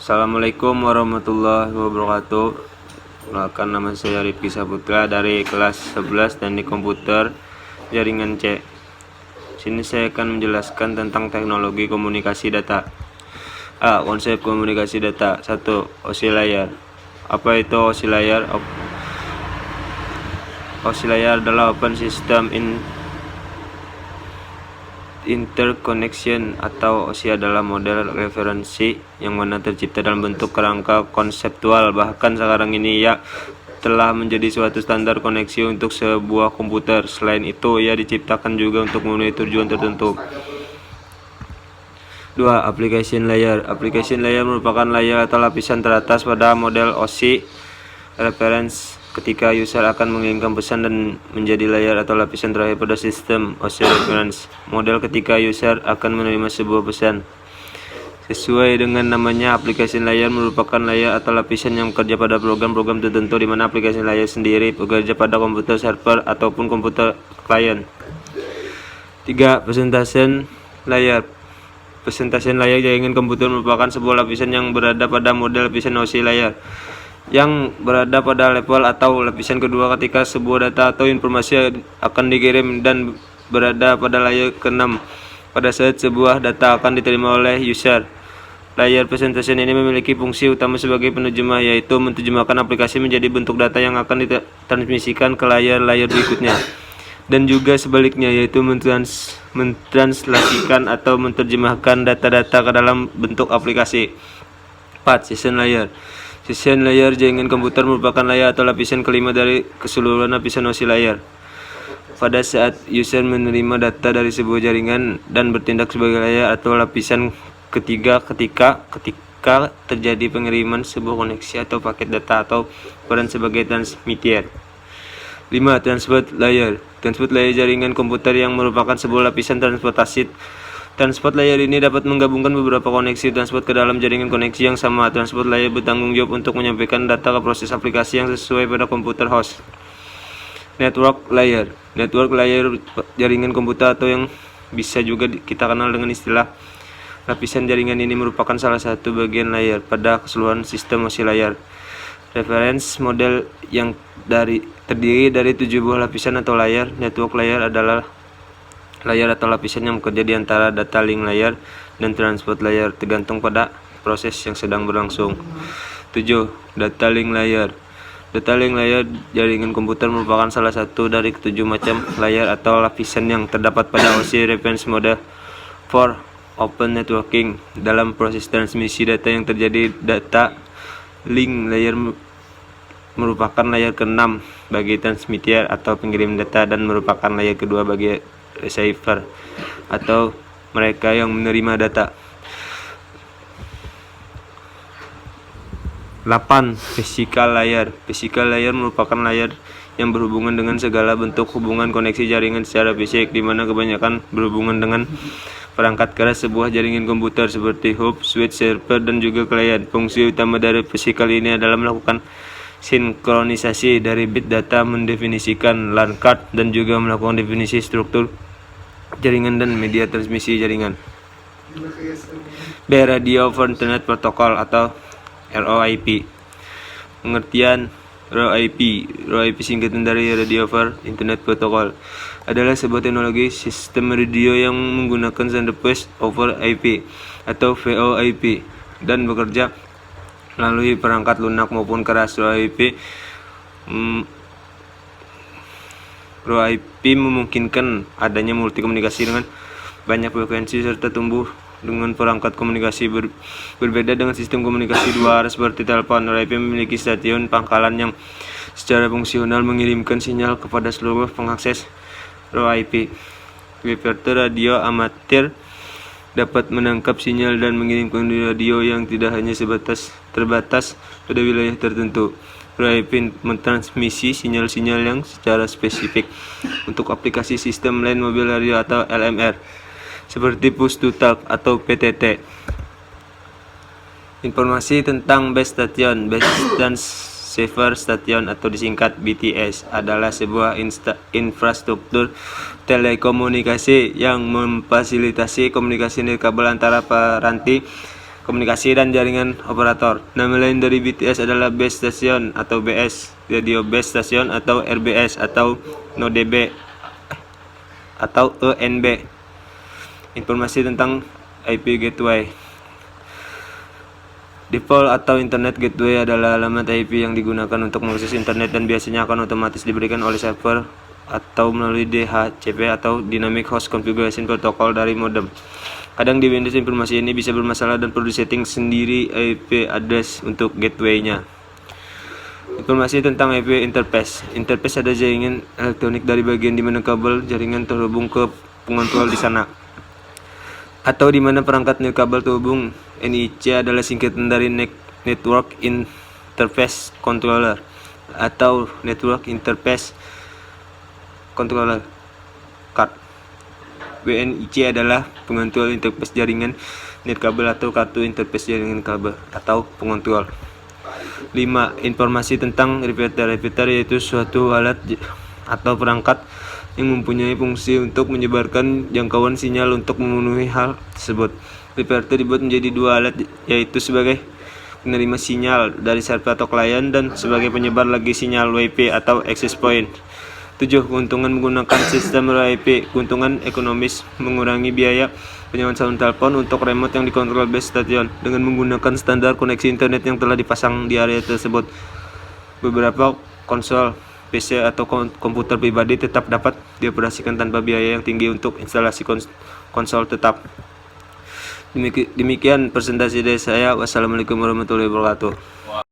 Assalamualaikum warahmatullahi wabarakatuh. Perkenalkan, nama saya Rifki Saputra dari kelas 11 Teknik Komputer Jaringan C. Sini saya akan menjelaskan tentang teknologi komunikasi data. Konsep komunikasi data. 1. OSI layar. Apa itu OSI layar? OSI layar adalah Open System Interconnection atau OSI adalah model referensi yang mana tercipta dalam bentuk kerangka konseptual. Bahkan sekarang ini ia telah menjadi suatu standar koneksi untuk sebuah komputer. Selain itu, ia diciptakan juga untuk memenuhi tujuan tertentu. 2. Application layer. Application layer merupakan layer atau lapisan teratas pada model OSI reference ketika user akan mengirimkan pesan dan menjadi layer atau lapisan terakhir pada sistem OSI reference model ketika user akan menerima sebuah pesan. Sesuai dengan namanya, application layer merupakan layer atau lapisan yang bekerja pada program-program tertentu, di mana application layer sendiri bekerja pada komputer server ataupun komputer klien. 3. Presentation layer. Presentation layer jaringan komputer merupakan sebuah lapisan yang berada pada model lapisan OSI layer yang berada pada level atau lapisan kedua ketika sebuah data atau informasi akan dikirim dan berada pada layer ke-6 pada saat sebuah data akan diterima oleh user. Layer presentation ini memiliki fungsi utama sebagai penerjemah, yaitu menerjemahkan aplikasi menjadi bentuk data yang akan ditransmisikan ke layar-layar berikutnya, dan juga sebaliknya, yaitu mentranslasikan atau menerjemahkan data-data ke dalam bentuk aplikasi. 4. Session layer. Session layer jaringan komputer merupakan layer atau lapisan kelima dari keseluruhan lapisan OSI layer. Pada saat user menerima data dari sebuah jaringan dan bertindak sebagai layer atau lapisan ketiga ketika terjadi pengiriman sebuah koneksi atau paket data atau peran sebagai transmitter. 5. Transport layer. Transport layer jaringan komputer yang merupakan sebuah lapisan transportasi. Transport layer ini dapat menggabungkan beberapa koneksi transport ke dalam jaringan koneksi yang sama. Transport layer bertanggung jawab untuk menyampaikan data ke proses aplikasi yang sesuai pada komputer host. Network layer. Network layer jaringan komputer atau yang bisa juga kita kenal dengan istilah lapisan jaringan ini merupakan salah satu bagian layer pada keseluruhan sistem OSI layer. Reference model yang terdiri dari 7 buah lapisan atau layer. Network layer adalah layer atau lapisan yang bekerja di antara data link layer dan transport layer tergantung pada proses yang sedang berlangsung. 7. Data link layer. Data link layer jaringan komputer merupakan salah satu dari 7 macam layer atau lapisan yang terdapat pada OSI reference model for open networking. Dalam proses transmisi data yang terjadi, data link layer merupakan layer ke-6 bagi transmitter atau pengirim data dan merupakan layer kedua bagi receiver atau mereka yang menerima data. 8. Physical layer. Physical layer merupakan layer yang berhubungan dengan segala bentuk hubungan koneksi jaringan secara fisik, di mana kebanyakan berhubungan dengan perangkat keras sebuah jaringan komputer seperti hub, switch, server, dan juga klien. Fungsi utama dari physical ini adalah melakukan sinkronisasi dari bit data, mendefinisikan LAN card, dan juga melakukan definisi struktur jaringan dan media transmisi jaringan. B. Radio over Internet Protocol atau ROIP. Pengertian ROIP singkatan dari Radio over Internet Protocol, adalah sebuah teknologi sistem radio yang menggunakan sender voice over IP atau VoIP dan bekerja melalui perangkat lunak maupun keras. ROIP memungkinkan adanya multi komunikasi dengan banyak frekuensi serta tumbuh dengan perangkat komunikasi berbeda dengan sistem komunikasi dua arah seperti telepon. ROIP memiliki stasiun pangkalan yang secara fungsional mengirimkan sinyal kepada seluruh pengakses ROIP. Repeater radio amatir dapat menangkap sinyal dan mengirimkan radio yang tidak hanya terbatas pada wilayah tertentu. ROIP mentransmisi sinyal-sinyal yang secara spesifik untuk aplikasi sistem line mobil radio atau LMR seperti push to talk atau PTT. Informasi tentang base station. Base transceiver station atau disingkat BTS adalah sebuah infrastruktur telekomunikasi yang memfasilitasi komunikasi nirkabel antara peranti komunikasi dan jaringan operator. Nama lain dari BTS adalah Base Station atau BS, Radio Base Station atau RBS atau NoDB atau ENB. Informasi tentang IP Gateway. Default atau Internet Gateway adalah alamat IP yang digunakan untuk mengakses internet dan biasanya akan otomatis diberikan oleh server atau melalui DHCP atau Dynamic Host Configuration Protocol dari modem. Kadang di Windows informasi ini bisa bermasalah dan perlu disetting sendiri IP address untuk gateway-nya. Informasi tentang IP interface. Interface ada jaringan elektronik dari bagian di mana kabel jaringan terhubung ke pengontrol di sana, atau di mana perangkat nirkabel terhubung. NIC adalah singkatan dari Network Interface Controller atau Network Interface Controller Card. WNIC adalah pengontrol interface jaringan nirkabel atau kartu interface jaringan kabel atau pengontrol. 5. Informasi tentang repeater. Repeater yaitu suatu alat atau perangkat yang mempunyai fungsi untuk menyebarkan jangkauan sinyal. Untuk memenuhi hal tersebut, repeater dibuat menjadi dua alat, yaitu sebagai penerima sinyal dari server atau klien dan sebagai penyebar lagi sinyal WiFi atau access point. 7. Keuntungan menggunakan sistem WiFi. Keuntungan ekonomis: mengurangi biaya penyewaan saluran telepon untuk remote yang dikontrol base station dengan menggunakan standar koneksi internet yang telah dipasang di area tersebut. Beberapa konsol PC atau komputer pribadi tetap dapat dioperasikan tanpa biaya yang tinggi untuk instalasi konsol tetap. Demikian presentasi dari saya. Wassalamualaikum warahmatullahi wabarakatuh.